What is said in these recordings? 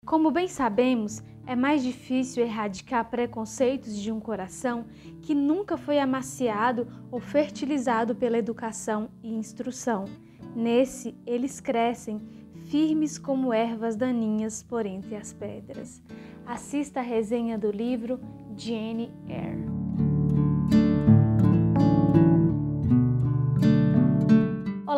Como bem sabemos, é mais difícil erradicar preconceitos de um coração que nunca foi amaciado ou fertilizado pela educação e instrução. Nesse, eles crescem, firmes como ervas daninhas por entre as pedras. Assista a resenha do livro Jane Eyre.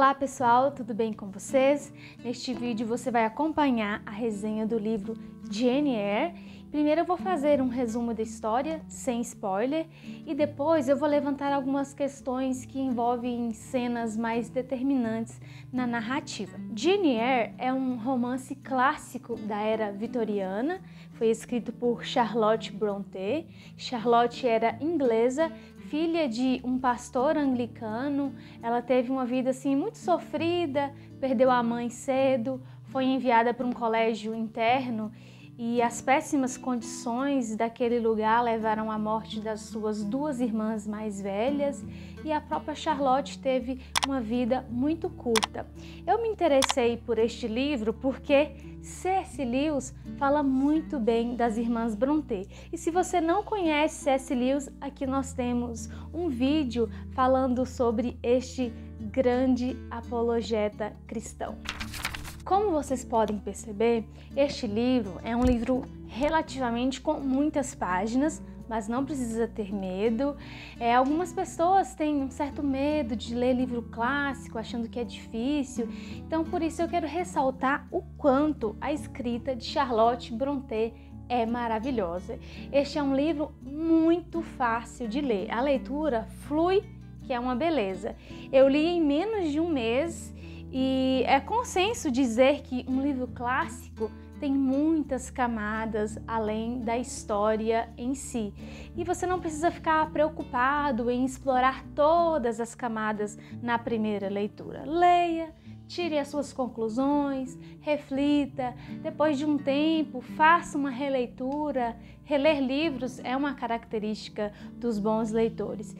Olá pessoal, tudo bem com vocês? Neste vídeo você vai acompanhar a resenha do livro Jane Eyre. Primeiro eu vou fazer um resumo da história, sem spoiler, e depois eu vou levantar algumas questões que envolvem cenas mais determinantes na narrativa. Jane Eyre é um romance clássico da era vitoriana, foi escrito por Charlotte Brontë. Charlotte era inglesa, filha de um pastor anglicano. Ela teve uma vida assim muito sofrida, perdeu a mãe cedo, foi enviada para um colégio interno e as péssimas condições daquele lugar levaram à morte das suas duas irmãs mais velhas e a própria Charlotte teve uma vida muito curta. Eu me interessei por este livro porque C.S. Lewis fala muito bem das irmãs Brontë. E se você não conhece C.S. Lewis, aqui nós temos um vídeo falando sobre este grande apologeta cristão. Como vocês podem perceber, este livro é um livro relativamente com muitas páginas, mas não precisa ter medo. Algumas pessoas têm um certo medo de ler livro clássico, achando que é difícil. Então, por isso eu quero ressaltar o quanto a escrita de Charlotte Brontë é maravilhosa. Este é um livro muito fácil de ler. A leitura flui, que é uma beleza. Eu li em menos de um mês e é consenso dizer que um livro clássico tem muitas camadas além da história em si. E você não precisa ficar preocupado em explorar todas as camadas na primeira leitura. Leia, tire as suas conclusões, reflita. Depois de um tempo, faça uma releitura. Reler livros é uma característica dos bons leitores.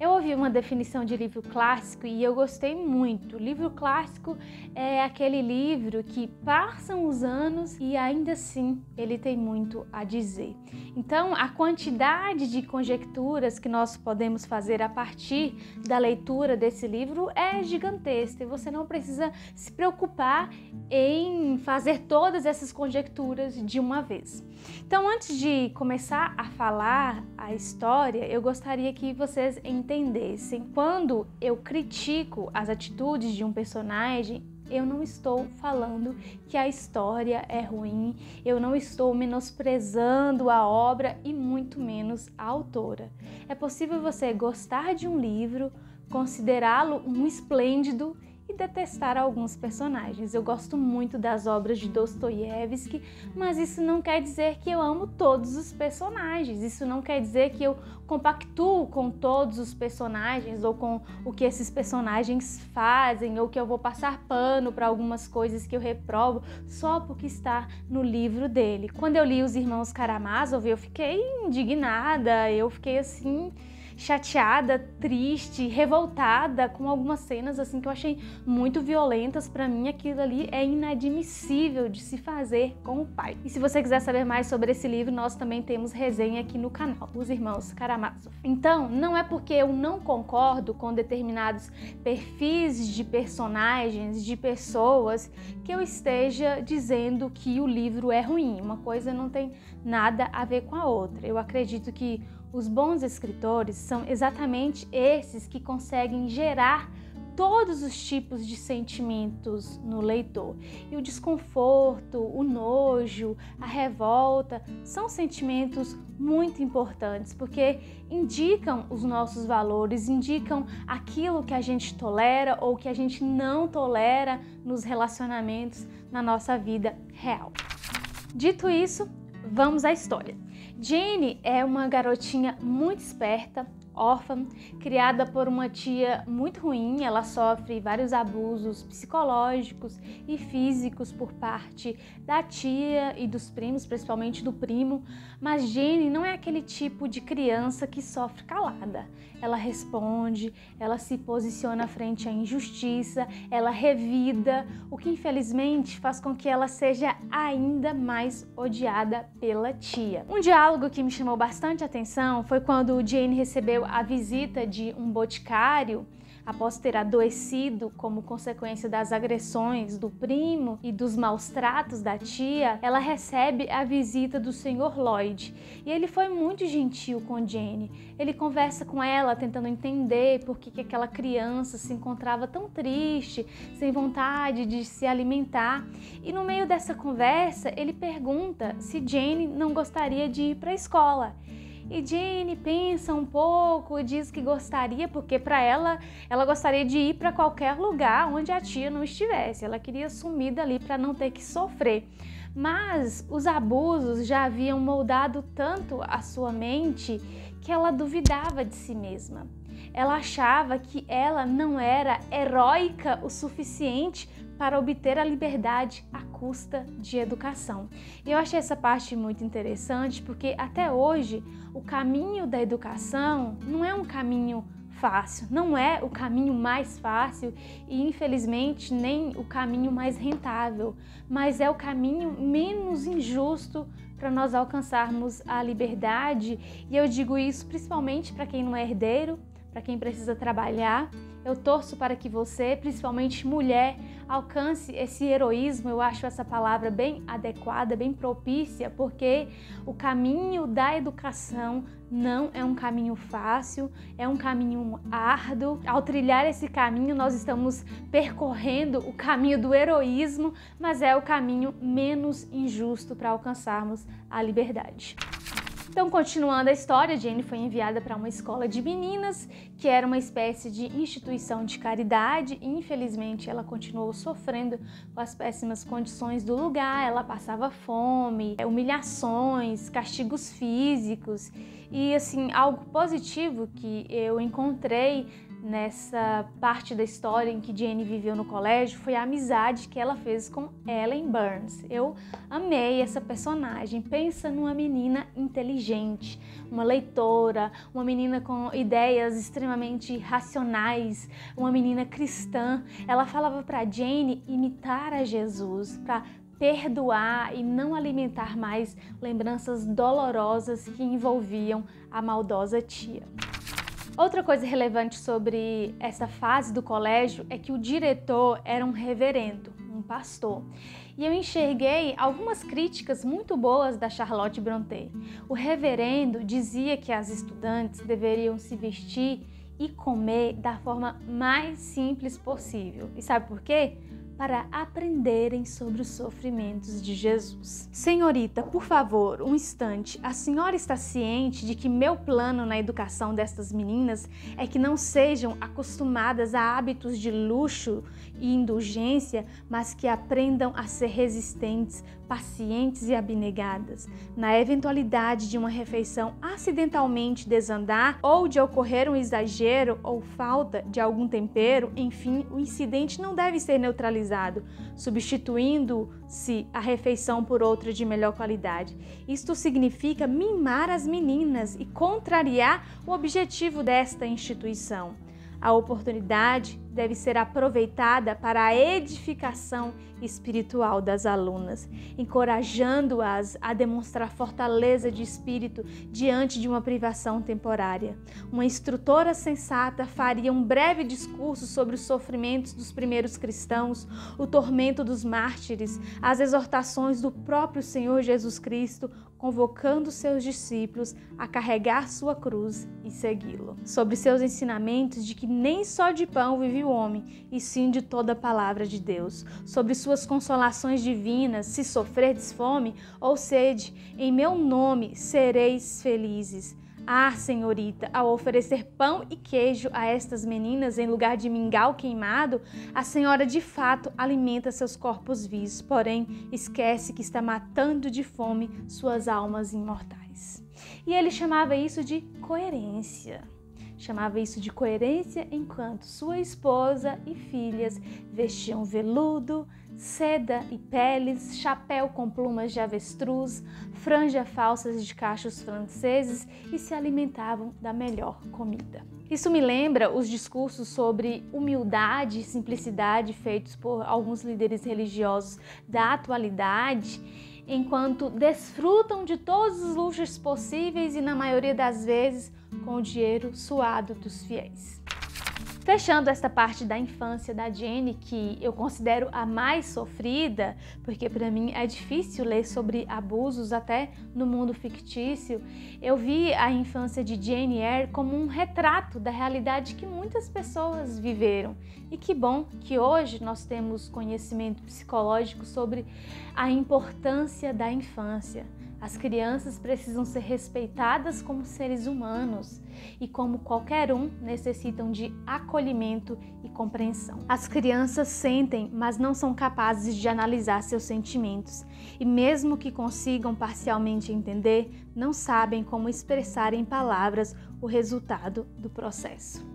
Eu ouvi uma definição de livro clássico e eu gostei muito. Livro clássico é aquele livro que passam os anos e ainda assim ele tem muito a dizer. Então, a quantidade de conjecturas que nós podemos fazer a partir da leitura desse livro é gigantesca e você não precisa se preocupar em fazer todas essas conjecturas de uma vez. Então, antes de começar a falar a história, eu gostaria que vocês entendessem. Quando eu critico as atitudes de um personagem, eu não estou falando que a história é ruim, eu não estou menosprezando a obra e muito menos a autora. É possível você gostar de um livro, considerá-lo um esplêndido e detestar alguns personagens. Eu gosto muito das obras de Dostoiévski, mas isso não quer dizer que eu amo todos os personagens. Isso não quer dizer que eu compactuo com todos os personagens ou com o que esses personagens fazem ou que eu vou passar pano para algumas coisas que eu reprovo só porque está no livro dele. Quando eu li Os Irmãos Karamazov, eu fiquei indignada, eu fiquei assim chateada, triste, revoltada com algumas cenas assim que eu achei muito violentas. Para mim aquilo ali é inadmissível de se fazer com o pai. E se você quiser saber mais sobre esse livro, nós também temos resenha aqui no canal, Os Irmãos Karamazov. Então, não é porque eu não concordo com determinados perfis de personagens, de pessoas, que eu esteja dizendo que o livro é ruim. Uma coisa não tem nada a ver com a outra. Eu acredito que os bons escritores são exatamente esses que conseguem gerar todos os tipos de sentimentos no leitor. E o desconforto, o nojo, a revolta são sentimentos muito importantes porque indicam os nossos valores, indicam aquilo que a gente tolera ou que a gente não tolera nos relacionamentos na nossa vida real. Dito isso, vamos à história. Jane é uma garotinha muito esperta, órfã, criada por uma tia muito ruim. Ela sofre vários abusos psicológicos e físicos por parte da tia e dos primos, principalmente do primo. Mas Jenny não é aquele tipo de criança que sofre calada. Ela responde, ela se posiciona frente à injustiça, ela revida, o que infelizmente faz com que ela seja ainda mais odiada pela tia. Um diálogo que me chamou bastante atenção foi quando Jane recebeu a visita de um boticário após ter adoecido como consequência das agressões do primo e dos maus tratos da tia. Ela recebe a visita do Sr. Lloyd e ele foi muito gentil com Jane. Ele conversa com ela tentando entender por que aquela criança se encontrava tão triste, sem vontade de se alimentar. E no meio dessa conversa ele pergunta se Jane não gostaria de ir para a escola. E Jane pensa um pouco e diz que gostaria, porque para ela gostaria de ir para qualquer lugar onde a tia não estivesse. Ela queria sumir dali para não ter que sofrer. Mas os abusos já haviam moldado tanto a sua mente que ela duvidava de si mesma. Ela achava que ela não era heróica o suficiente para obter a liberdade à custa de educação. E eu achei essa parte muito interessante porque até hoje o caminho da educação não é um caminho fácil, não é o caminho mais fácil e infelizmente nem o caminho mais rentável, mas é o caminho menos injusto para nós alcançarmos a liberdade. E eu digo isso principalmente para quem não é herdeiro, para quem precisa trabalhar. Eu torço para que você, principalmente mulher, alcance esse heroísmo. Eu acho essa palavra bem adequada, bem propícia, porque o caminho da educação não é um caminho fácil, é um caminho árduo. Ao trilhar esse caminho, nós estamos percorrendo o caminho do heroísmo, mas é o caminho menos injusto para alcançarmos a liberdade. Então, continuando a história, Jane foi enviada para uma escola de meninas, que era uma espécie de instituição de caridade, e infelizmente ela continuou sofrendo com as péssimas condições do lugar. Ela passava fome, humilhações, castigos físicos. E assim, algo positivo que eu encontrei nessa parte da história em que Jane viveu no colégio foi a amizade que ela fez com Ellen Burns. Eu amei essa personagem. Pensa numa menina inteligente, uma leitora, uma menina com ideias extremamente racionais, uma menina cristã. Ela falava para Jane imitar a Jesus, para perdoar e não alimentar mais lembranças dolorosas que envolviam a maldosa tia. Outra coisa relevante sobre essa fase do colégio é que o diretor era um reverendo, um pastor. E eu enxerguei algumas críticas muito boas da Charlotte Brontë. O reverendo dizia que as estudantes deveriam se vestir e comer da forma mais simples possível. E sabe por quê? Para aprenderem sobre os sofrimentos de Jesus. Senhorita, por favor, um instante. A senhora está ciente de que meu plano na educação destas meninas é que não sejam acostumadas a hábitos de luxo e indulgência, mas que aprendam a ser resistentes, pacientes e abnegadas. Na eventualidade de uma refeição acidentalmente desandar ou de ocorrer um exagero ou falta de algum tempero, enfim, o incidente não deve ser neutralizado, substituindo-se a refeição por outra de melhor qualidade. Isto significa mimar as meninas e contrariar o objetivo desta instituição. A oportunidade deve ser aproveitada para a edificação espiritual das alunas, encorajando-as a demonstrar fortaleza de espírito diante de uma privação temporária. Uma instrutora sensata faria um breve discurso sobre os sofrimentos dos primeiros cristãos, o tormento dos mártires, as exortações do próprio Senhor Jesus Cristo, convocando seus discípulos a carregar sua cruz e segui-lo. Sobre seus ensinamentos de que nem só de pão vive o homem, e sim de toda a palavra de Deus. Sobre suas consolações divinas, se sofrerdes fome ou sede, em meu nome sereis felizes. Ah, senhorita, ao oferecer pão e queijo a estas meninas em lugar de mingau queimado, a senhora de fato alimenta seus corpos vivos, porém esquece que está matando de fome suas almas imortais. E ele chamava isso de coerência. chamava isso de coerência, enquanto sua esposa e filhas vestiam veludo, seda e peles, chapéu com plumas de avestruz, franja falsas de cachos franceses e se alimentavam da melhor comida. Isso me lembra os discursos sobre humildade e simplicidade feitos por alguns líderes religiosos da atualidade, enquanto desfrutam de todos os luxos possíveis e, na maioria das vezes, com o dinheiro suado dos fiéis. Fechando esta parte da infância da Jenny, que eu considero a mais sofrida, porque para mim é difícil ler sobre abusos até no mundo fictício, eu vi a infância de Jane Eyre como um retrato da realidade que muitas pessoas viveram. E que bom que hoje nós temos conhecimento psicológico sobre a importância da infância. As crianças precisam ser respeitadas como seres humanos e, como qualquer um, necessitam de acolhimento e compreensão. As crianças sentem, mas não são capazes de analisar seus sentimentos e, mesmo que consigam parcialmente entender, não sabem como expressar em palavras o resultado do processo.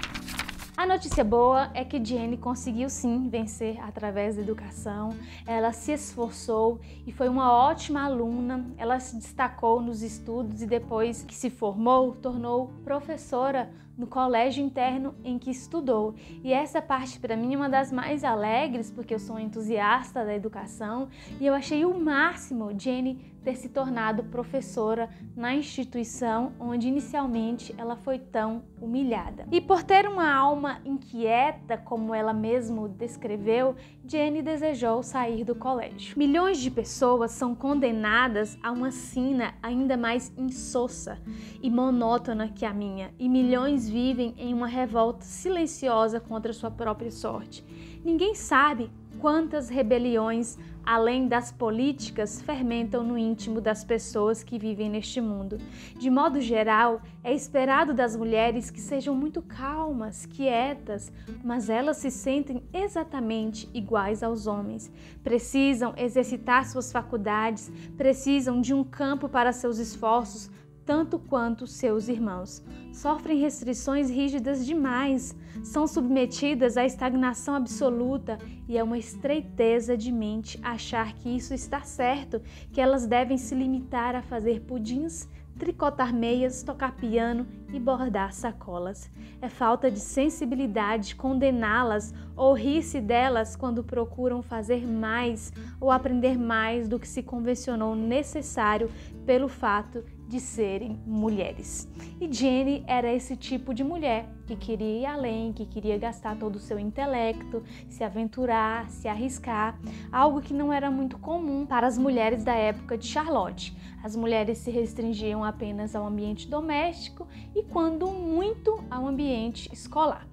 A notícia boa é que Jenny conseguiu sim vencer através da educação, ela se esforçou e foi uma ótima aluna, ela se destacou nos estudos e depois que se formou, tornou professora no colégio interno em que estudou. E essa parte para mim é uma das mais alegres, porque eu sou entusiasta da educação e eu achei o máximo Jenny ter se tornado professora na instituição onde inicialmente ela foi tão humilhada. E por ter uma alma inquieta, como ela mesma descreveu, Jenny desejou sair do colégio. Milhões de pessoas são condenadas a uma sina ainda mais insossa e monótona que a minha, e milhões vivem em uma revolta silenciosa contra sua própria sorte. Ninguém sabe quantas rebeliões, além das políticas, fermentam no íntimo das pessoas que vivem neste mundo. De modo geral, é esperado das mulheres que sejam muito calmas, quietas, mas elas se sentem exatamente iguais aos homens. Precisam exercitar suas faculdades, precisam de um campo para seus esforços, tanto quanto seus irmãos. Sofrem restrições rígidas demais, são submetidas à estagnação absoluta e é uma estreiteza de mente achar que isso está certo, que elas devem se limitar a fazer pudins, tricotar meias, tocar piano e bordar sacolas. É falta de sensibilidade condená-las ou rir-se delas quando procuram fazer mais ou aprender mais do que se convencionou necessário pelo fato de serem mulheres. E Jenny era esse tipo de mulher que queria ir além, que queria gastar todo o seu intelecto, se aventurar, se arriscar, algo que não era muito comum para as mulheres da época de Charlotte. As mulheres se restringiam apenas ao ambiente doméstico e, quando muito, ao ambiente escolar.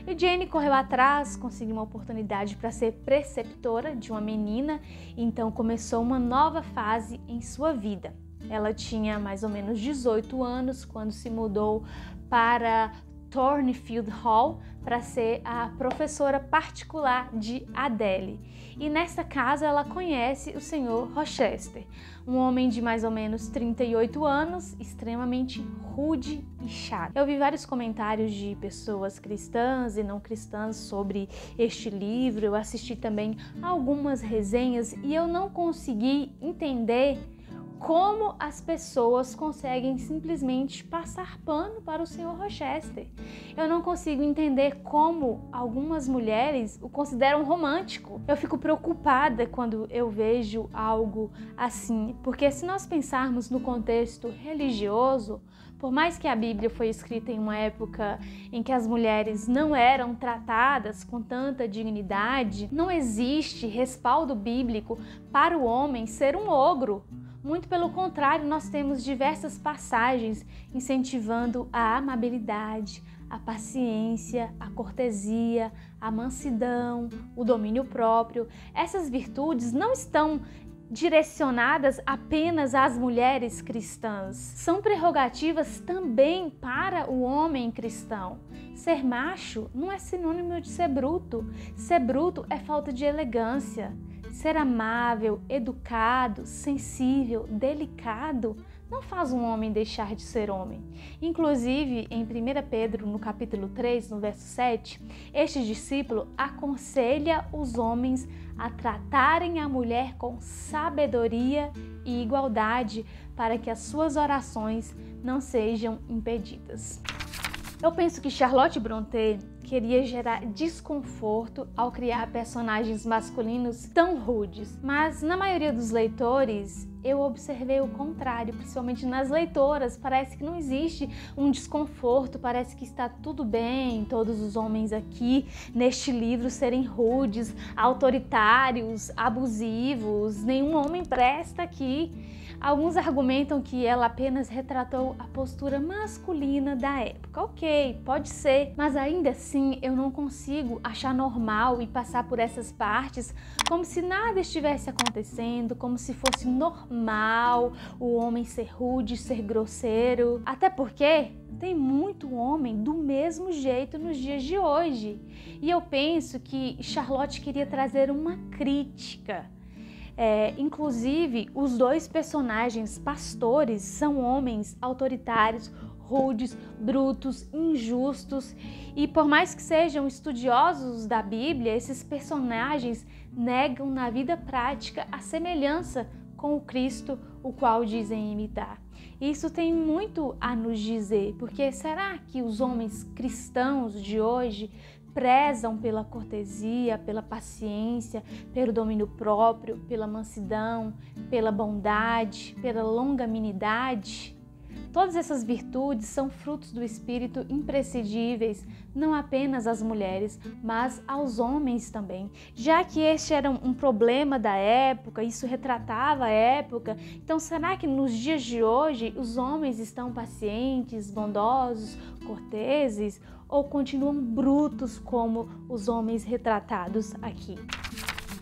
E Jenny correu atrás, conseguiu uma oportunidade para ser preceptora de uma menina, e então começou uma nova fase em sua vida. Ela tinha mais ou menos 18 anos quando se mudou para Thornfield Hall para ser a professora particular de Adele. E nessa casa ela conhece o Sr. Rochester, um homem de mais ou menos 38 anos, extremamente rude e chato. Eu vi vários comentários de pessoas cristãs e não cristãs sobre este livro, eu assisti também algumas resenhas e eu não consegui entender como as pessoas conseguem simplesmente passar pano para o Sr. Rochester. Eu não consigo entender como algumas mulheres o consideram romântico. Eu fico preocupada quando eu vejo algo assim, porque se nós pensarmos no contexto religioso, por mais que a Bíblia foi escrita em uma época em que as mulheres não eram tratadas com tanta dignidade, não existe respaldo bíblico para o homem ser um ogro. Muito pelo contrário, nós temos diversas passagens incentivando a amabilidade, a paciência, a cortesia, a mansidão, o domínio próprio. Essas virtudes não estão direcionadas apenas às mulheres cristãs. São prerrogativas também para o homem cristão. Ser macho não é sinônimo de ser bruto. Ser bruto é falta de elegância. ser amável, educado, sensível, delicado, não faz um homem deixar de ser homem. Inclusive, em 1 Pedro, no capítulo 3, no verso 7, este discípulo aconselha os homens a tratarem a mulher com sabedoria e igualdade para que as suas orações não sejam impedidas. Eu penso que Charlotte Brontë queria gerar desconforto ao criar personagens masculinos tão rudes, mas na maioria dos leitores eu observei o contrário, principalmente nas leitoras. Parece que não existe um desconforto, parece que está tudo bem todos os homens aqui neste livro serem rudes, autoritários, abusivos, nenhum homem presta aqui. Alguns argumentam que ela apenas retratou a postura masculina da época. Ok, pode ser, mas ainda assim eu não consigo achar normal e passar por essas partes como se nada estivesse acontecendo, como se fosse normal o homem ser rude, ser grosseiro. Até porque tem muito homem do mesmo jeito nos dias de hoje. E eu penso que Charlotte queria trazer uma crítica. Inclusive, os dois personagens pastores são homens autoritários, rudes, brutos, injustos, e por mais que sejam estudiosos da Bíblia, esses personagens negam na vida prática a semelhança com o Cristo, o qual dizem imitar. Isso tem muito a nos dizer, porque será que os homens cristãos de hoje prezam pela cortesia, pela paciência, pelo domínio próprio, pela mansidão, pela bondade, pela longanimidade? Todas essas virtudes são frutos do Espírito imprescindíveis, não apenas às mulheres, mas aos homens também. Já que este era um problema da época, isso retratava a época, então será que nos dias de hoje os homens estão pacientes, bondosos, corteses, ou continuam brutos como os homens retratados aqui?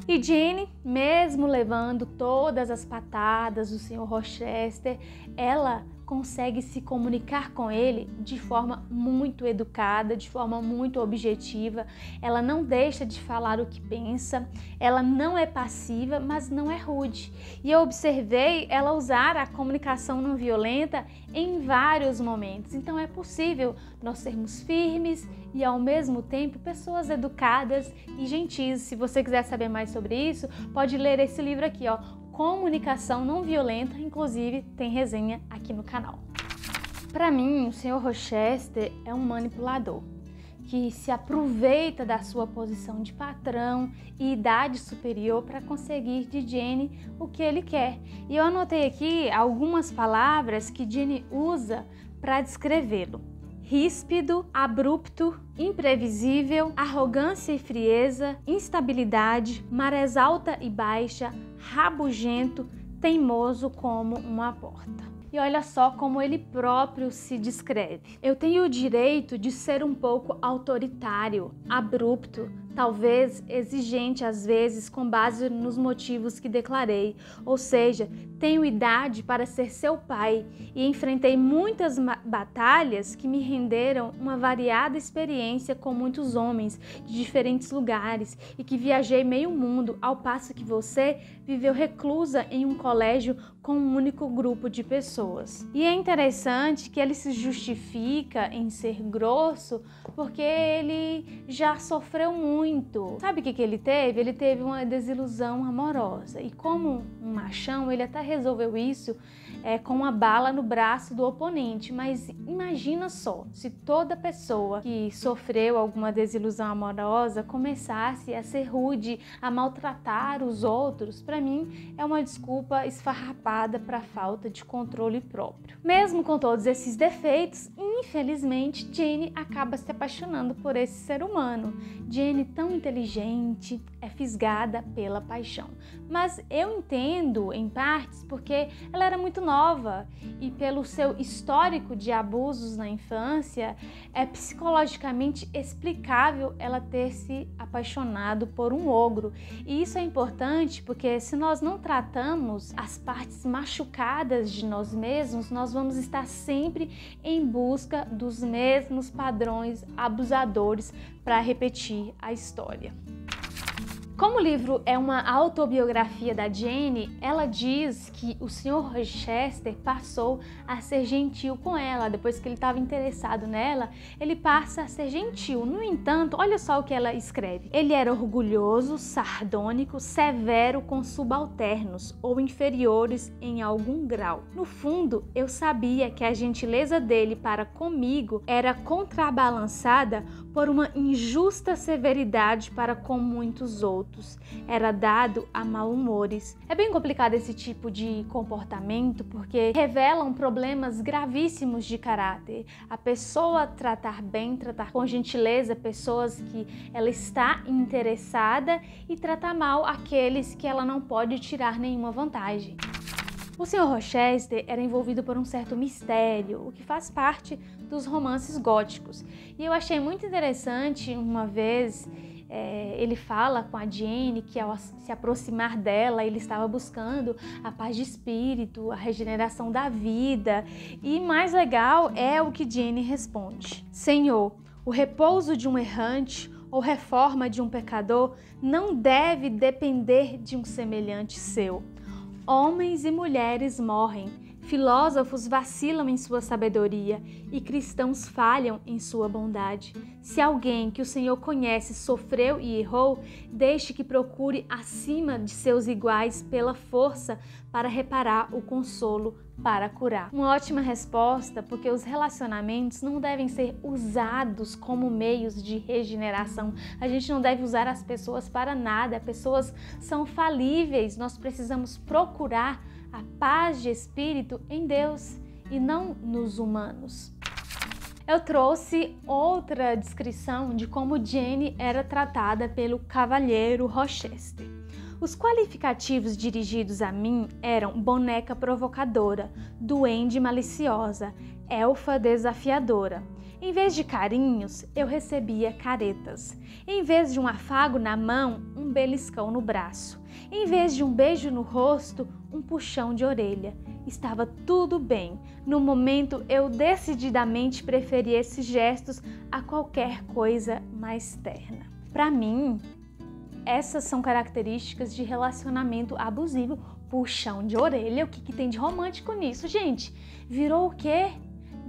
E Jane, mesmo levando todas as patadas do Sr. Rochester, ela consegue se comunicar com ele de forma muito educada, de forma muito objetiva. Ela não deixa de falar o que pensa, ela não é passiva, mas não é rude. E eu observei ela usar a comunicação não violenta em vários momentos. Então é possível nós sermos firmes e ao mesmo tempo pessoas educadas e gentis. Se você quiser saber mais sobre isso, pode ler esse livro aqui, ó, Comunicação Não Violenta, inclusive tem resenha aqui no canal. Para mim, o Sr. Rochester é um manipulador que se aproveita da sua posição de patrão e idade superior para conseguir de Jane o que ele quer. E eu anotei aqui algumas palavras que Jane usa para descrevê-lo: ríspido, abrupto, imprevisível, arrogância e frieza, instabilidade, marés alta e baixa, rabugento, teimoso como uma porta. E olha só como ele próprio se descreve: eu tenho o direito de ser um pouco autoritário, abrupto, talvez exigente às vezes com base nos motivos que declarei, ou seja, tenho idade para ser seu pai e enfrentei muitas batalhas que me renderam uma variada experiência com muitos homens de diferentes lugares e que viajei meio mundo, ao passo que você viveu reclusa em um colégio com um único grupo de pessoas. E é interessante que ele se justifica em ser grosso porque ele já sofreu muito. Sabe o que ele teve? Ele teve uma desilusão amorosa e como um machão ele até resolveu isso com uma bala no braço do oponente. Mas imagina só, se toda pessoa que sofreu alguma desilusão amorosa começasse a ser rude, a maltratar os outros, para mim é uma desculpa esfarrapada para a falta de controle próprio. Mesmo com todos esses defeitos, infelizmente Jane acaba se apaixonando por esse ser humano. Jane, tão inteligente, é fisgada pela paixão. Mas eu entendo em partes porque ela era muito nova e pelo seu histórico de abusos na infância, é psicologicamente explicável ela ter se apaixonado por um ogro. E isso é importante porque se nós não tratamos as partes machucadas de nós mesmos, nós vamos estar sempre em busca dos mesmos padrões abusadores para repetir a história. Como o livro é uma autobiografia da Jenny, ela diz que o Sr. Rochester passou a ser gentil com ela. Depois que ele estava interessado nela, ele passa a ser gentil. No entanto, olha só o que ela escreve. Ele era orgulhoso, sardônico, severo com subalternos ou inferiores em algum grau. No fundo, eu sabia que a gentileza dele para comigo era contrabalançada por uma injusta severidade para com muitos outros. Era dado a mal-humores. É bem complicado esse tipo de comportamento porque revelam problemas gravíssimos de caráter. A pessoa tratar bem, tratar com gentileza pessoas que ela está interessada e tratar mal aqueles que ela não pode tirar nenhuma vantagem. O Sr. Rochester era envolvido por um certo mistério, o que faz parte dos romances góticos. E eu achei muito interessante, uma vez, ele fala com a Jenny que ao se aproximar dela, ele estava buscando a paz de espírito, a regeneração da vida. E mais legal é o que Jenny responde: Senhor, o repouso de um errante ou reforma de um pecador não deve depender de um semelhante seu. Homens e mulheres morrem, filósofos vacilam em sua sabedoria e cristãos falham em sua bondade. Se alguém que o Senhor conhece sofreu e errou, deixe que procure acima de seus iguais pela força para reparar o consolo, para curar. Uma ótima resposta, porque os relacionamentos não devem ser usados como meios de regeneração. A gente não deve usar as pessoas para nada. Pessoas são falíveis. Nós precisamos procurar a paz de espírito em Deus e não nos humanos. Eu trouxe outra descrição de como Jenny era tratada pelo cavalheiro Rochester. Os qualificativos dirigidos a mim eram boneca provocadora, duende maliciosa, elfa desafiadora. Em vez de carinhos, eu recebia caretas. Em vez de um afago na mão, um beliscão no braço. Em vez de um beijo no rosto, um puxão de orelha. Estava tudo bem. No momento, eu decididamente preferi esses gestos a qualquer coisa mais terna. Para mim, essas são características de relacionamento abusivo. Puxão de orelha, o que tem de romântico nisso, gente? Virou o quê?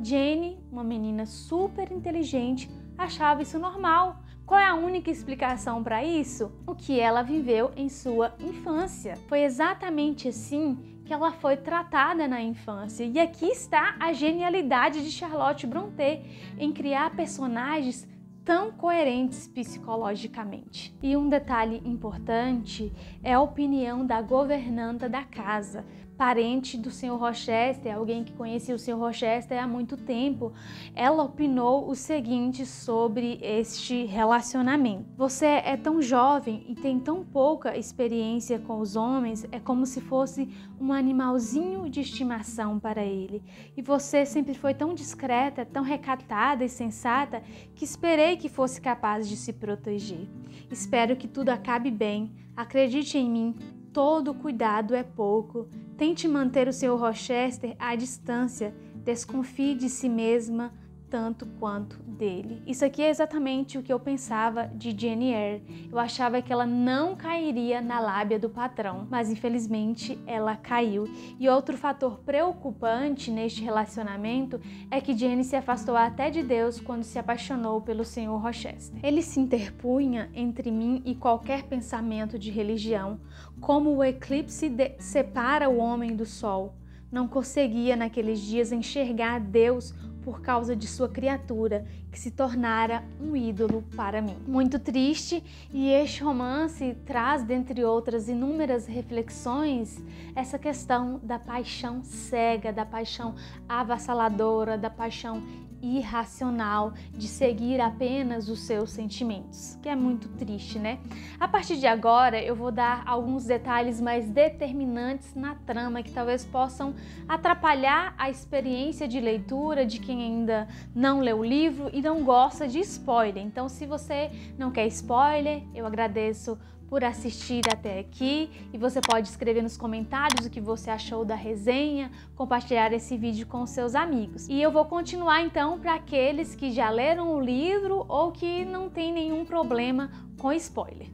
Jenny, uma menina super inteligente, achava isso normal. Qual é a única explicação para isso? O que ela viveu em sua infância. Foi exatamente assim que ela foi tratada na infância. E aqui está a genialidade de Charlotte Brontë em criar personagens tão coerentes psicologicamente. E um detalhe importante é a opinião da governanta da casa, parente do Sr. Rochester, alguém que conhecia o Sr. Rochester há muito tempo. Ela opinou o seguinte sobre este relacionamento: você é tão jovem e tem tão pouca experiência com os homens, é como se fosse um animalzinho de estimação para ele. E você sempre foi tão discreta, tão recatada e sensata que esperei que fosse capaz de se proteger. Espero que tudo acabe bem. Acredite em mim. Todo cuidado é pouco. Tente manter o Sr. Rochester à distância. Desconfie de si mesma tanto quanto dele. Isso aqui é exatamente o que eu pensava de Jenny Eyre. Eu achava que ela não cairia na lábia do patrão, mas infelizmente ela caiu. E outro fator preocupante neste relacionamento é que Jenny se afastou até de Deus quando se apaixonou pelo Sr. Rochester. Ele se interpunha entre mim e qualquer pensamento de religião, como o eclipse separa o homem do sol. Não conseguia naqueles dias enxergar Deus por causa de sua criatura, que se tornara um ídolo para mim. Muito triste, e este romance traz, dentre outras inúmeras reflexões, essa questão da paixão cega, da paixão avassaladora, da paixão irracional, de seguir apenas os seus sentimentos, que é muito triste, né? A partir de agora, eu vou dar alguns detalhes mais determinantes na trama que talvez possam atrapalhar a experiência de leitura de quem ainda não leu o livro e não gosta de spoiler. Então, se você não quer spoiler, eu agradeço por assistir até aqui, e você pode escrever nos comentários o que você achou da resenha, compartilhar esse vídeo com seus amigos. E eu vou continuar então para aqueles que já leram o livro ou que não tem nenhum problema com spoiler.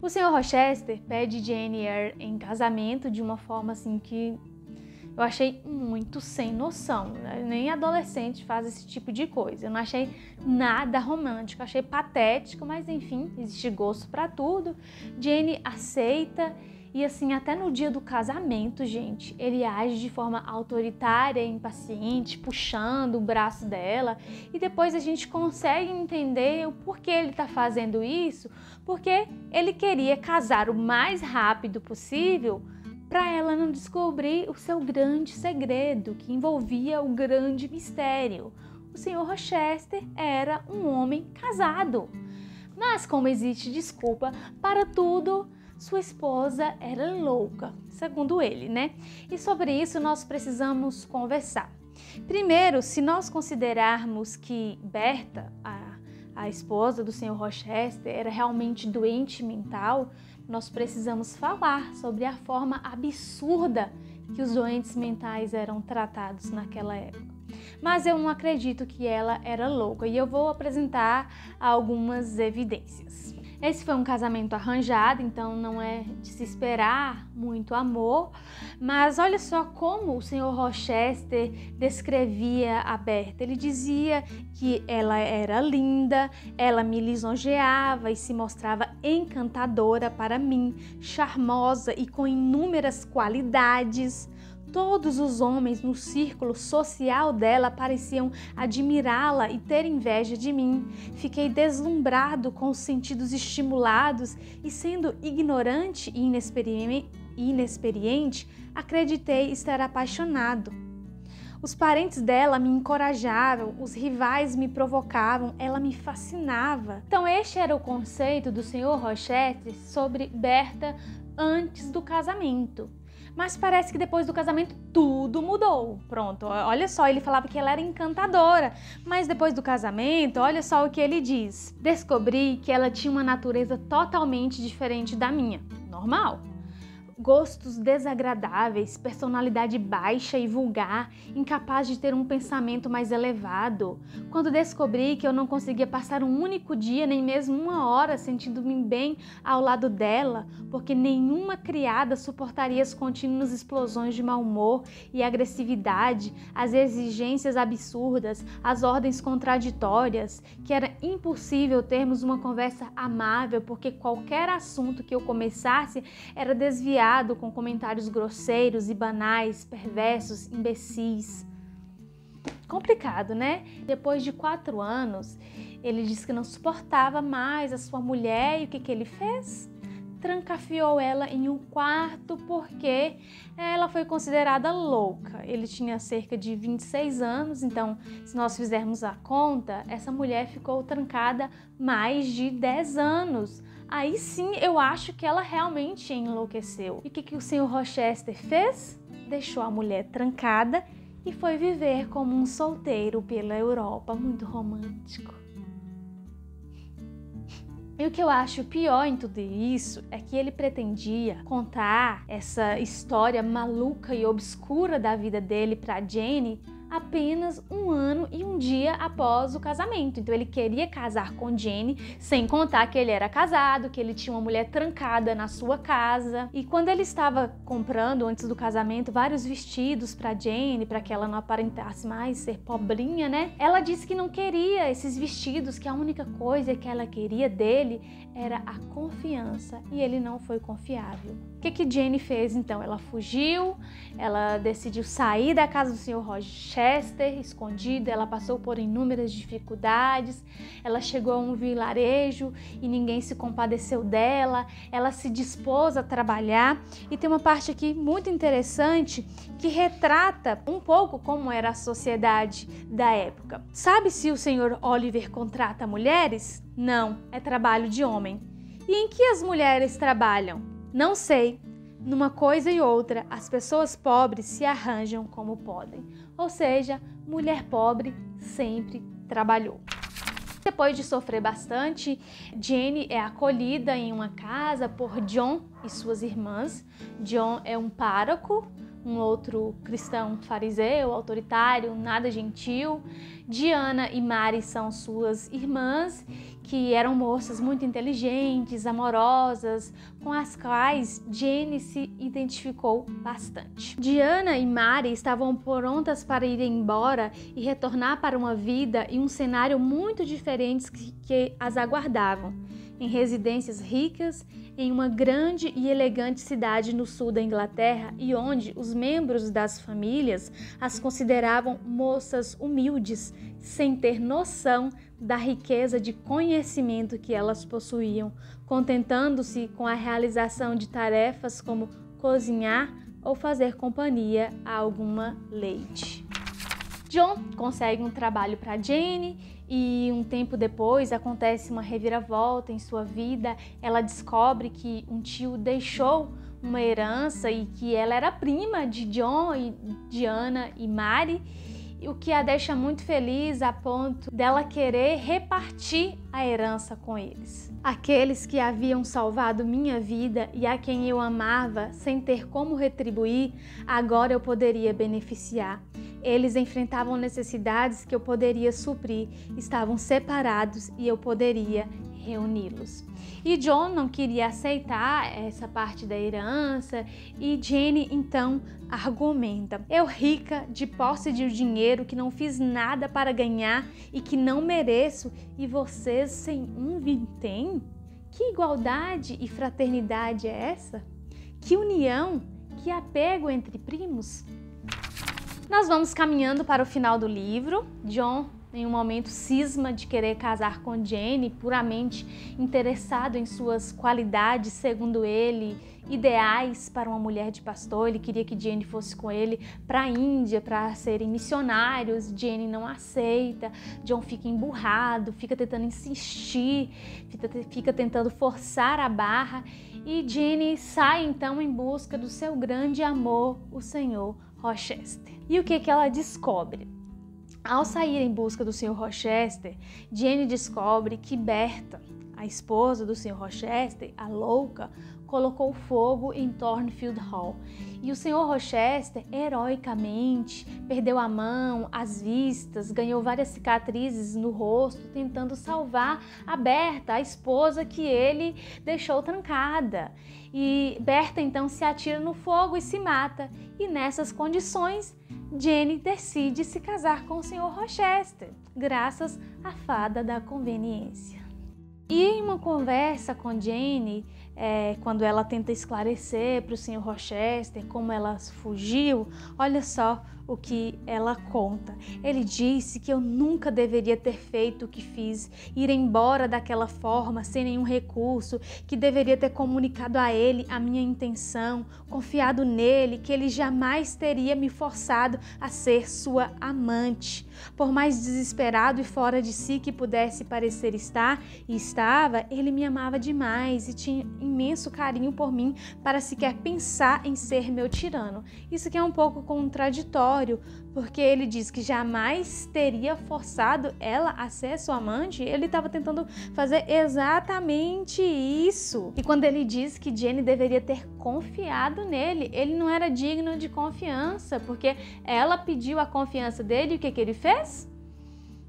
O Sr. Rochester pede Jane Eyre em casamento de uma forma assim que eu achei muito sem noção, né? Nem adolescente faz esse tipo de coisa. Eu não achei nada romântico, achei patético, mas enfim, existe gosto para tudo. Jane aceita e assim, até no dia do casamento, gente, ele age de forma autoritária e impaciente, puxando o braço dela. E depois a gente consegue entender o porquê ele está fazendo isso, porque ele queria casar o mais rápido possível para ela não descobrir o seu grande segredo, que envolvia o grande mistério. O Sr. Rochester era um homem casado. Mas como existe desculpa para tudo, sua esposa era louca, segundo ele, né? E sobre isso nós precisamos conversar. Primeiro, se nós considerarmos que Berta, a esposa do Sr. Rochester, era realmente doente mental, nós precisamos falar sobre a forma absurda que os doentes mentais eram tratados naquela época. Mas eu não acredito que ela era louca e eu vou apresentar algumas evidências. Esse foi um casamento arranjado, então não é de se esperar muito amor, mas olha só como o Sr. Rochester descrevia a Berta. Ele dizia que ela era linda, ela me lisonjeava e se mostrava encantadora para mim, charmosa e com inúmeras qualidades. Todos os homens no círculo social dela pareciam admirá-la e ter inveja de mim. Fiquei deslumbrado com os sentidos estimulados e, sendo ignorante e inexperiente, acreditei estar apaixonado. Os parentes dela me encorajavam, os rivais me provocavam, ela me fascinava. Então este era o conceito do Sr. Rochester sobre Berta antes do casamento. Mas parece que depois do casamento tudo mudou. Pronto, olha só, ele falava que ela era encantadora, mas depois do casamento, olha só o que ele diz. Descobri que ela tinha uma natureza totalmente diferente da minha. Normal. Gostos desagradáveis, personalidade baixa e vulgar, incapaz de ter um pensamento mais elevado. Quando descobri que eu não conseguia passar um único dia, nem mesmo uma hora, sentindo-me bem ao lado dela, porque nenhuma criada suportaria as contínuas explosões de mau humor e agressividade, as exigências absurdas, as ordens contraditórias, que era impossível termos uma conversa amável, porque qualquer assunto que eu começasse era desviado com comentários grosseiros e banais, perversos, imbecis. Complicado, né? Depois de 4 anos, ele disse que não suportava mais a sua mulher e o que ele fez? Trancafiou ela em um quarto porque ela foi considerada louca. Ele tinha cerca de 26 anos, então se nós fizermos a conta, essa mulher ficou trancada mais de 10 anos. Aí sim eu acho que ela realmente enlouqueceu. E o que o Sr. Rochester fez? Deixou a mulher trancada e foi viver como um solteiro pela Europa, muito romântico. E o que eu acho pior em tudo isso é que ele pretendia contar essa história maluca e obscura da vida dele para Jane apenas 1 ano e 1 dia após o casamento. Então ele queria casar com Jane, sem contar que ele era casado, que ele tinha uma mulher trancada na sua casa. E quando ele estava comprando, antes do casamento, vários vestidos para Jane, para que ela não aparentasse mais ser pobrinha, né? Ela disse que não queria esses vestidos, que a única coisa que ela queria dele era a confiança, e ele não foi confiável. O que Jane fez então? Ela fugiu, ela decidiu sair da casa do Sr. Rochester, escondida, ela passou por inúmeras dificuldades, ela chegou a um vilarejo e ninguém se compadeceu dela, ela se dispôs a trabalhar, e tem uma parte aqui muito interessante que retrata um pouco como era a sociedade da época. Sabe se o Sr. Oliver contrata mulheres? Não, é trabalho de homem. E em que as mulheres trabalham? Não sei. Numa coisa e outra, as pessoas pobres se arranjam como podem. Ou seja, mulher pobre sempre trabalhou. Depois de sofrer bastante, Jane é acolhida em uma casa por John e suas irmãs. John é um pároco, um outro cristão fariseu, autoritário, nada gentil. Diana e Mary são suas irmãs, que eram moças muito inteligentes, amorosas, com as quais Jenny se identificou bastante. Diana e Mari estavam prontas para ir embora e retornar para uma vida e um cenário muito diferentes que as aguardavam, em residências ricas, em uma grande e elegante cidade no sul da Inglaterra e onde os membros das famílias as consideravam moças humildes, sem ter noção da riqueza de conhecimento que elas possuíam, contentando-se com a realização de tarefas como cozinhar ou fazer companhia a alguma lady. John consegue um trabalho para Jenny e um tempo depois acontece uma reviravolta em sua vida. Ela descobre que um tio deixou uma herança e que ela era prima de John e Diana e Mari, o que a deixa muito feliz a ponto dela querer repartir a herança com eles. Aqueles que haviam salvado minha vida e a quem eu amava sem ter como retribuir, agora eu poderia beneficiar. Eles enfrentavam necessidades que eu poderia suprir, estavam separados e eu poderia reuni-los. E John não queria aceitar essa parte da herança e Jenny então argumenta: eu rica, de posse de dinheiro que não fiz nada para ganhar e que não mereço, e vocês sem um vintém? Que igualdade e fraternidade é essa? Que união, que apego entre primos? Nós vamos caminhando para o final do livro. John, em um momento, cisma de querer casar com Jenny, puramente interessado em suas qualidades, segundo ele, ideais para uma mulher de pastor. Ele queria que Jenny fosse com ele para a Índia, para serem missionários. Jenny não aceita. John fica emburrado, fica tentando insistir, fica tentando forçar a barra. E Jenny sai então em busca do seu grande amor, o Sr. Rochester. E o que ela descobre? Ao sair em busca do Sr. Rochester, Jenny descobre que Berta, a esposa do Sr. Rochester, a louca, colocou fogo em Thornfield Hall. E o Sr. Rochester, heroicamente, perdeu a mão, as vistas, ganhou várias cicatrizes no rosto, tentando salvar a Berta, a esposa que ele deixou trancada. E Berta então se atira no fogo e se mata. E nessas condições, Jenny decide se casar com o Sr. Rochester, graças à fada da conveniência. E em uma conversa com Jenny, quando ela tenta esclarecer para o Sr. Rochester como ela fugiu, olha só o que ela conta. Ele disse que eu nunca deveria ter feito o que fiz, ir embora daquela forma, sem nenhum recurso, que deveria ter comunicado a ele a minha intenção, confiado nele, que ele jamais teria me forçado a ser sua amante. Por mais desesperado e fora de si que pudesse parecer estar, e estava, ele me amava demais e tinha imenso carinho por mim para sequer pensar em ser meu tirano. Isso que é um pouco contraditório, porque ele diz que jamais teria forçado ela a ser sua amante. Ele estava tentando fazer exatamente isso. E quando ele diz que Jenny deveria ter confiado nele, ele não era digno de confiança, porque ela pediu a confiança dele e o que ele fez?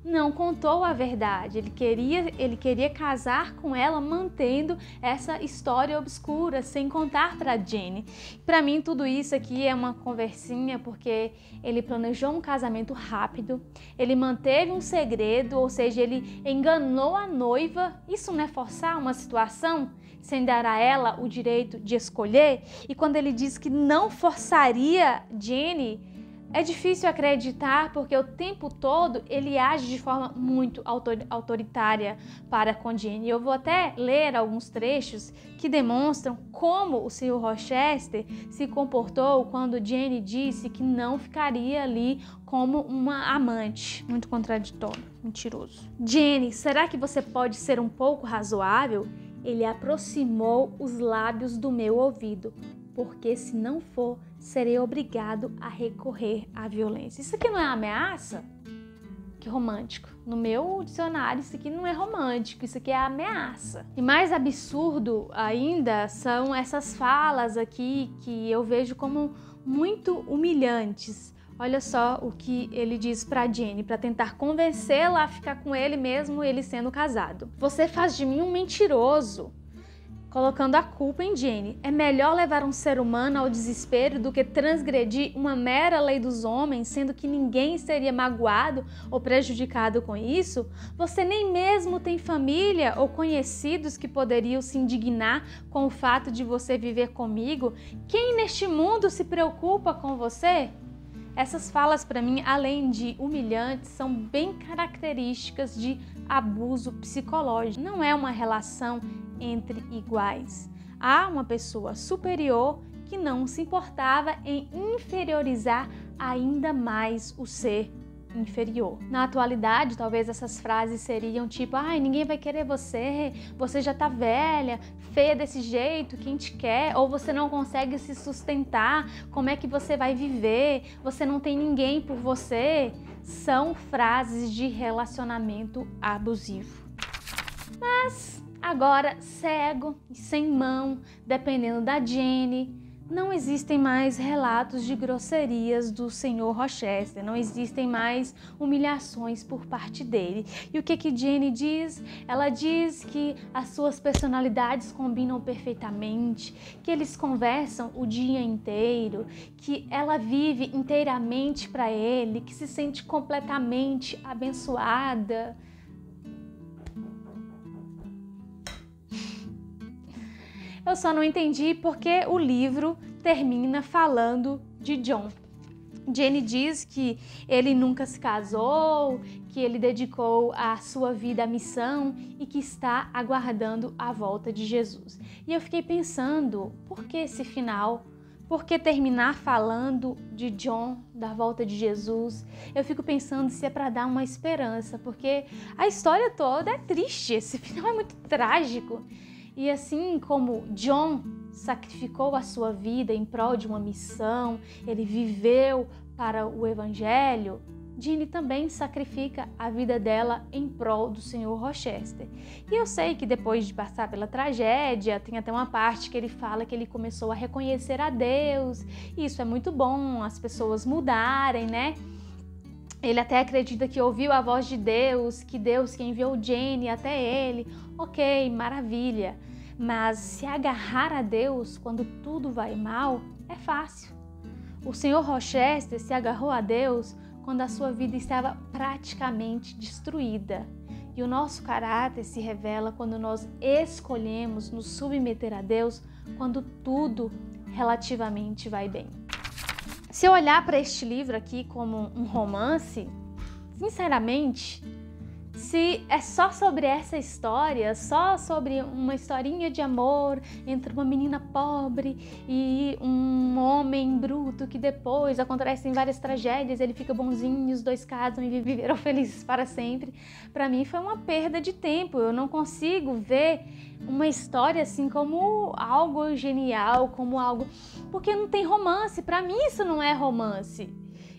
Não contou a verdade. Ele queria casar com ela mantendo essa história obscura, sem contar para Jenny. Para mim, tudo isso aqui é uma conversinha, porque ele planejou um casamento rápido, ele manteve um segredo, ou seja, ele enganou a noiva. Isso não é forçar uma situação sem dar a ela o direito de escolher? E quando ele diz que não forçaria Jenny, é difícil acreditar, porque o tempo todo ele age de forma muito autoritária para com Jenny. Eu vou até ler alguns trechos que demonstram como o Sr. Rochester se comportou quando Jenny disse que não ficaria ali como uma amante. Muito contraditório, mentiroso. Jenny, será que você pode ser um pouco razoável? Ele aproximou os lábios do meu ouvido, porque se não for, serei obrigado a recorrer à violência. Isso aqui não é ameaça? Que romântico. No meu dicionário, isso aqui não é romântico, isso aqui é ameaça. E mais absurdo ainda são essas falas aqui que eu vejo como muito humilhantes. Olha só o que ele diz para Jenny, para tentar convencê-la a ficar com ele mesmo ele sendo casado. Você faz de mim um mentiroso, colocando a culpa em Jenny. É melhor levar um ser humano ao desespero do que transgredir uma mera lei dos homens, sendo que ninguém seria magoado ou prejudicado com isso. Você nem mesmo tem família ou conhecidos que poderiam se indignar com o fato de você viver comigo. Quem neste mundo se preocupa com você? Essas falas, para mim, além de humilhantes, são bem características de abuso psicológico. Não é uma relação entre iguais. Há uma pessoa superior que não se importava em inferiorizar ainda mais o ser inferior. Na atualidade, talvez essas frases seriam tipo: ai, ninguém vai querer você, você já tá velha, feia desse jeito, quem te quer? Ou você não consegue se sustentar, como é que você vai viver? Você não tem ninguém por você. São frases de relacionamento abusivo. Mas agora, cego e sem mão, dependendo da Jenny, não existem mais relatos de grosserias do Sr. Rochester, não existem mais humilhações por parte dele. E o que Jenny diz? Ela diz que as suas personalidades combinam perfeitamente, que eles conversam o dia inteiro, que ela vive inteiramente para ele, que se sente completamente abençoada. Eu só não entendi porque o livro termina falando de John. Jenny diz que ele nunca se casou, que ele dedicou a sua vida à missão e que está aguardando a volta de Jesus. E eu fiquei pensando, por que esse final? Por que terminar falando de John, da volta de Jesus? Eu fico pensando se é para dar uma esperança, porque a história toda é triste, esse final é muito trágico. E assim como John sacrificou a sua vida em prol de uma missão, ele viveu para o Evangelho, Jenny também sacrifica a vida dela em prol do Sr. Rochester. E eu sei que depois de passar pela tragédia, tem até uma parte que ele fala que ele começou a reconhecer a Deus. E isso é muito bom, as pessoas mudarem, né? Ele até acredita que ouviu a voz de Deus, que Deus que enviou Jenny até ele. Ok, maravilha. Mas se agarrar a Deus quando tudo vai mal é fácil. O Sr. Rochester se agarrou a Deus quando a sua vida estava praticamente destruída. E o nosso caráter se revela quando nós escolhemos nos submeter a Deus quando tudo relativamente vai bem. Se eu olhar para este livro aqui como um romance, sinceramente, se é só sobre essa história, só sobre uma historinha de amor entre uma menina pobre e um homem bruto que depois acontecem várias tragédias, ele fica bonzinho, os dois casam e viveram felizes para sempre, para mim foi uma perda de tempo. Eu não consigo ver uma história assim como algo genial, como algo... porque não tem romance, para mim isso não é romance.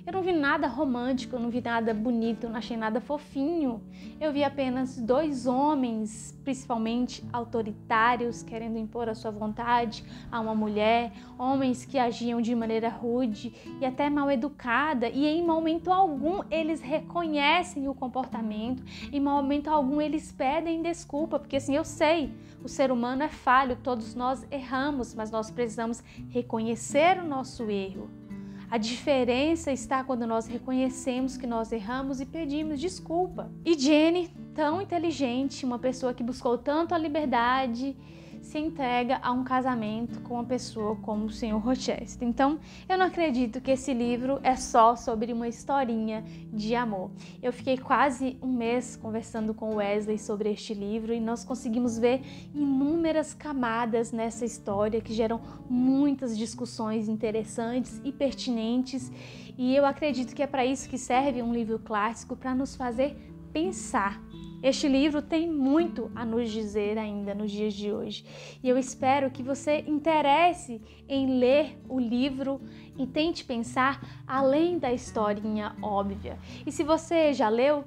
Eu não vi nada romântico, eu não vi nada bonito, eu não achei nada fofinho. Eu vi apenas dois homens, principalmente autoritários, querendo impor a sua vontade a uma mulher, homens que agiam de maneira rude e até mal educada, e em momento algum eles reconhecem o comportamento, em momento algum eles pedem desculpa, porque assim, eu sei, o ser humano é falho, todos nós erramos, mas nós precisamos reconhecer o nosso erro. A diferença está quando nós reconhecemos que nós erramos e pedimos desculpa. E Jenny, tão inteligente, uma pessoa que buscou tanto a liberdade, se entrega a um casamento com uma pessoa como o Sr. Rochester. Então, eu não acredito que esse livro é só sobre uma historinha de amor. Eu fiquei quase um mês conversando com o Wesley sobre este livro e nós conseguimos ver inúmeras camadas nessa história que geram muitas discussões interessantes e pertinentes. E eu acredito que é para isso que serve um livro clássico, para nos fazer pensar. Este livro tem muito a nos dizer ainda nos dias de hoje. E eu espero que você interesse em ler o livro e tente pensar além da historinha óbvia. E se você já leu,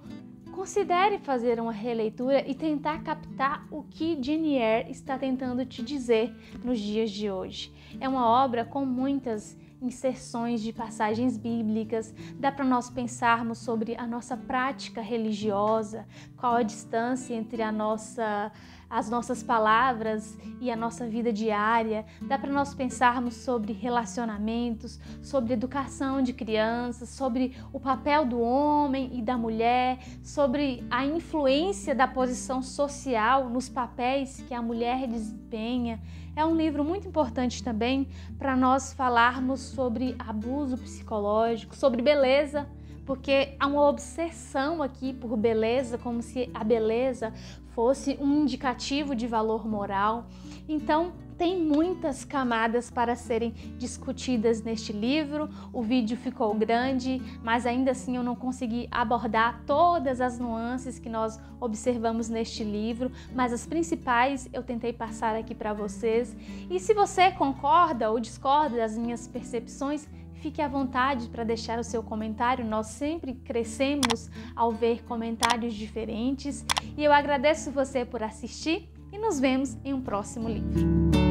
considere fazer uma releitura e tentar captar o que Jane Eyre está tentando te dizer nos dias de hoje. É uma obra com muitas inserções de passagens bíblicas, dá para nós pensarmos sobre a nossa prática religiosa, qual a distância entre as nossas palavras e a nossa vida diária, dá para nós pensarmos sobre relacionamentos, sobre educação de crianças, sobre o papel do homem e da mulher, sobre a influência da posição social nos papéis que a mulher desempenha. É um livro muito importante também para nós falarmos sobre abuso psicológico, sobre beleza, porque há uma obsessão aqui por beleza, como se a beleza fosse um indicativo de valor moral. Então, tem muitas camadas para serem discutidas neste livro. O vídeo ficou grande, mas ainda assim eu não consegui abordar todas as nuances que nós observamos neste livro, mas as principais eu tentei passar aqui para vocês. E se você concorda ou discorda das minhas percepções, fique à vontade para deixar o seu comentário, nós sempre crescemos ao ver comentários diferentes. E eu agradeço você por assistir e nos vemos em um próximo livro.